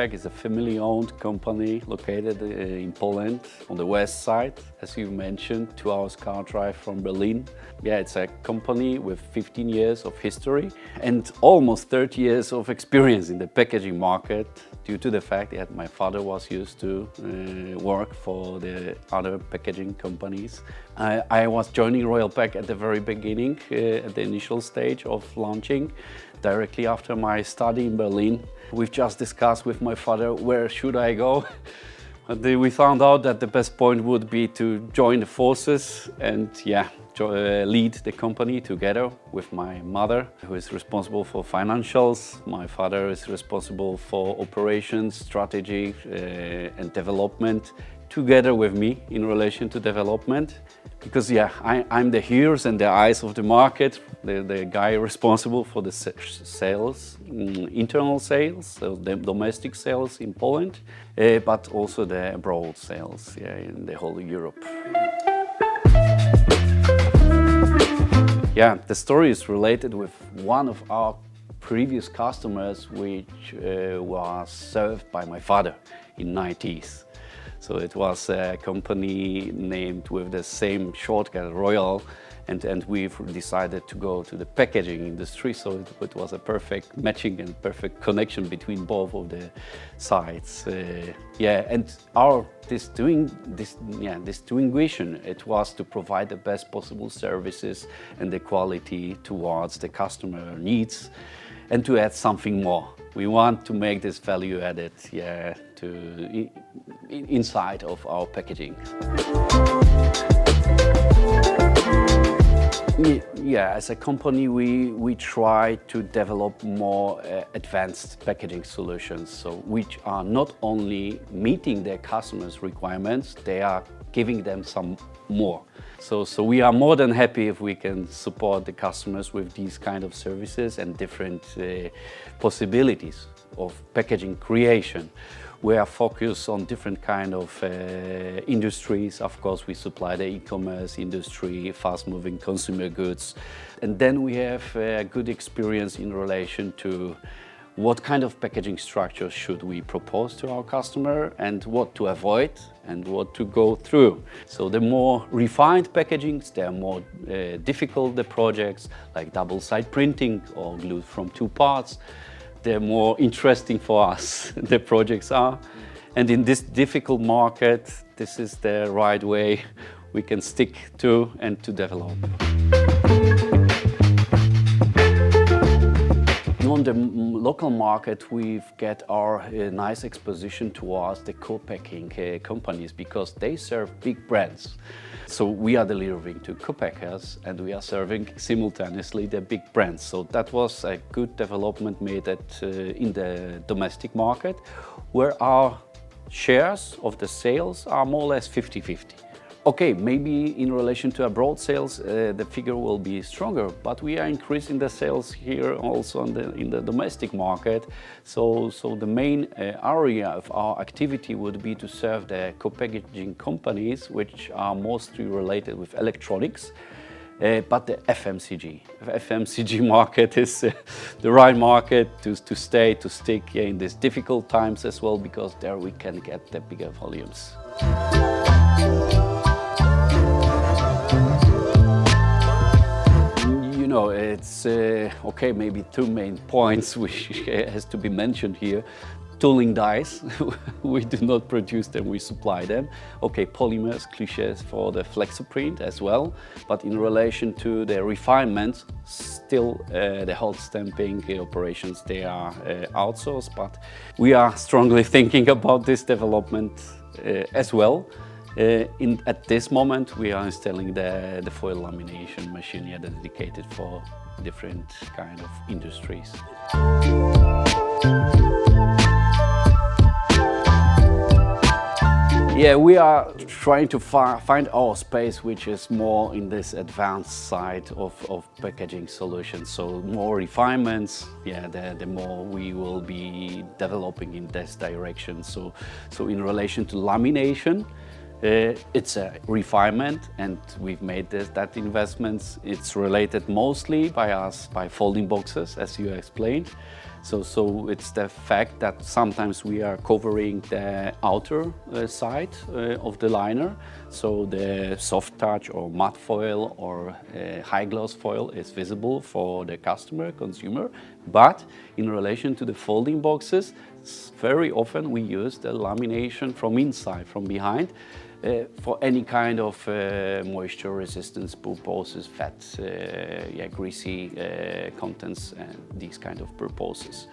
Royalpack is a family-owned company located in Poland on the west side, as you mentioned, 2 hours car drive from Berlin. Yeah, it's a company with 15 years of history and almost 30 years of experience in the packaging market, due to the fact that my father was used to work for the other packaging companies. I was joining Royalpack at the very beginning, at the initial stage of launching, directly after my study in Berlin. We've just discussed with my father, where should I go? And we found out that the best point would be to join the forces and lead the company together with my mother, who is responsible for financials. My father is responsible for operations, strategy and development, together with me in relation to development. Because I'm the ears and the eyes of the market, the guy responsible for the sales, internal sales, so the domestic sales in Poland, but also the abroad sales in the whole Europe. Yeah, the story is related with one of our previous customers, which was served by my father in 90s. So it was a company named with the same shortcut, Royal, and we've decided to go to the packaging industry. So it was a perfect matching and perfect connection between both of the sides. And our distinguishing, it was to provide the best possible services and the quality towards the customer needs, and to add something more. We want to make this value added inside of our packaging. Yeah, as a company, we try to develop more advanced packaging solutions, so which are not only meeting their customers' requirements, they are giving them some more. So we are more than happy if we can support the customers with these kind of services and different possibilities of packaging creation. We are focused on different kind of industries. Of course, we supply the e-commerce industry, fast-moving consumer goods. And then we have a good experience in relation to what kind of packaging structure should we propose to our customer and what to avoid and what to go through. So the more refined packagings, they are more difficult, the projects like double-side printing or glued from 2 parts. They're more interesting for us, the projects are. And in this difficult market, this is the right way we can stick to and to develop. On the local market, we've got our nice exposition towards the co-packing companies, because they serve big brands. So we are delivering to co-packers and we are serving simultaneously the big brands. So that was a good development made in the domestic market, where our shares of the sales are more or less 50-50. Okay, maybe in relation to abroad sales, the figure will be stronger, but we are increasing the sales here also in the domestic market. So the main area of our activity would be to serve the co-packaging companies, which are mostly related with electronics, but the FMCG market is the right market to stick in these difficult times as well, because there we can get the bigger volumes. It's okay, maybe 2 main points which has to be mentioned here. Tooling dies, we do not produce them, we supply them. Okay, polymers, clichés for the flexoprint as well, but in relation to the refinement, still the hot stamping operations, they are outsourced, but we are strongly thinking about this development as well. At this moment, we are installing the foil lamination machine dedicated for different kind of industries. Yeah, we are trying to find our space, which is more in this advanced side of packaging solutions. So more refinements, the more we will be developing in this direction. So in relation to lamination, it's a refinement, and we've made that investments. It's related mostly by folding boxes, as you explained. So it's the fact that sometimes we are covering the outer side of the liner, so the soft touch or matte foil or high gloss foil is visible for the consumer, but in relation to the folding boxes, very often we use the lamination from inside, from behind, for any kind of moisture resistance purposes, fat, greasy contents, and these kind of purposes.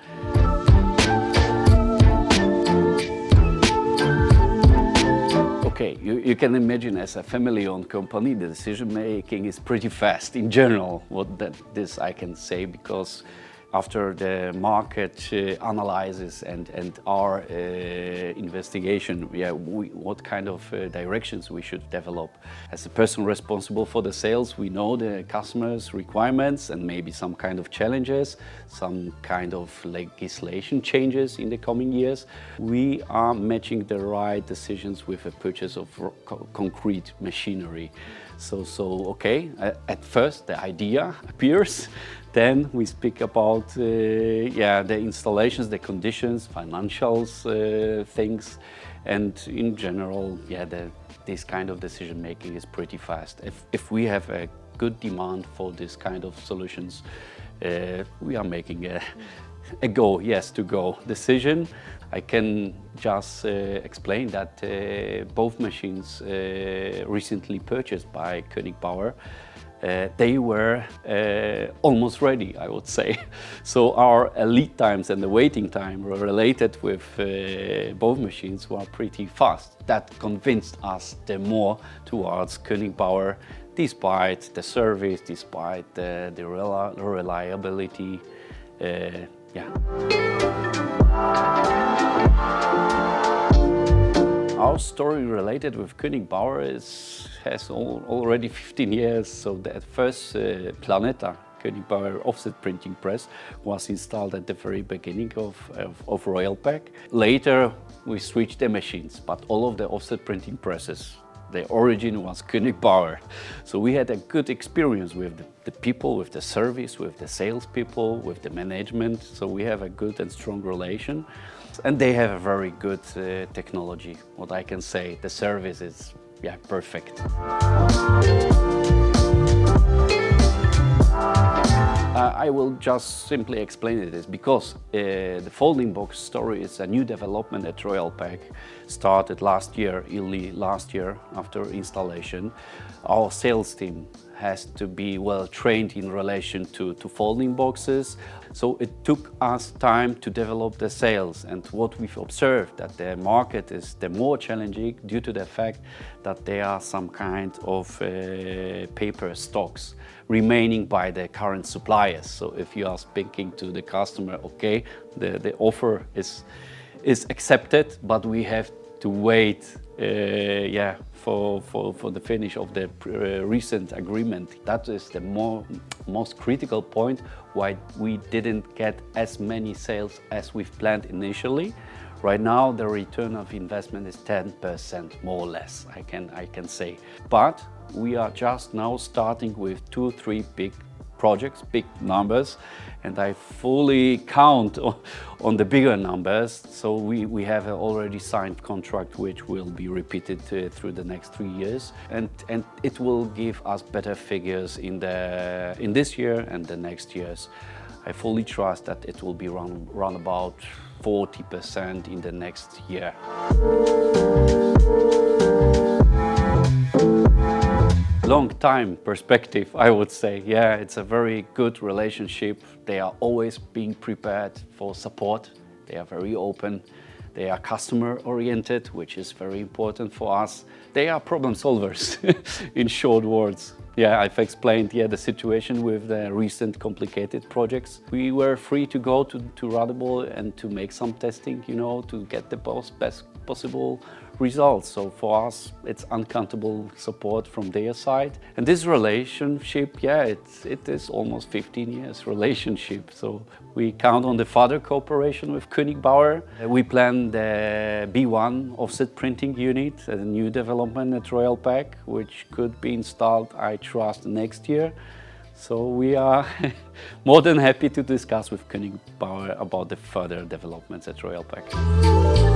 Okay, you can imagine as a family-owned company, the decision making is pretty fast in general. This I can say, because after the market analysis and our investigation, what kind of directions we should develop. As a person responsible for the sales, we know the customers' requirements and maybe some kind of challenges, some kind of legislation changes in the coming years. We are matching the right decisions with a purchase of concrete machinery. So okay, at first the idea appears. Then we speak about the installations, the conditions, financials, things, and in general, this kind of decision making is pretty fast. If we have a good demand for this kind of solutions, we are making a go decision. I can just explain that both machines recently purchased by Koenig Bauer, they were almost ready, I would say. So our lead times and the waiting time related with both machines were pretty fast. That convinced us the more towards Koenig Bauer, despite the service, despite the reliability. Our story related with Koenig Bauer has already 15 years. So the first Planeta Koenig Bauer offset printing press was installed at the very beginning of Royalpack. Later we switched the machines, but all of the offset printing presses, the origin was Koenig Bauer. So we had a good experience with the people, with the service, with the salespeople, with the management. So we have a good and strong relation. And they have a very good technology. What I can say, the service is perfect. I will just simply explain it. Is because the folding box story is a new development at Royalpack. Started early last year after installation. Our sales team has to be well trained in relation to folding boxes. So it took us time to develop the sales, and what we've observed that the market is the more challenging due to the fact that there are some kind of paper stocks remaining by the current suppliers. So if you are speaking to the customer, okay, the offer is accepted, but we have to wait for the finish of the recent agreement. That is the most critical point why we didn't get as many sales as we've planned initially. Right now the return of investment is 10% more or less, I can say. But we are just now starting with 2-3 big projects, big numbers, and I fully count on the bigger numbers. So we have an already signed contract which will be repeated through the next 3 years, and it will give us better figures in this year and the next years. I fully trust that it will be around about 40% in the next year. Long time perspective, I would say. Yeah, it's a very good relationship. They are always being prepared for support. They are very open. They are customer oriented, which is very important for us. They are problem solvers, in short words. Yeah, I've explained the situation with the recent complicated projects. We were free to go to Radebeul and to make some testing, to get the best possible results. So for us, it's uncountable support from their side. And this relationship, it is almost 15 years relationship. So we count on the further cooperation with Koenig Bauer. We plan the B1 offset printing unit, a new development at Royalpack, which could be installed, I trust, next year. So we are more than happy to discuss with Koenig Bauer about the further developments at Royalpack.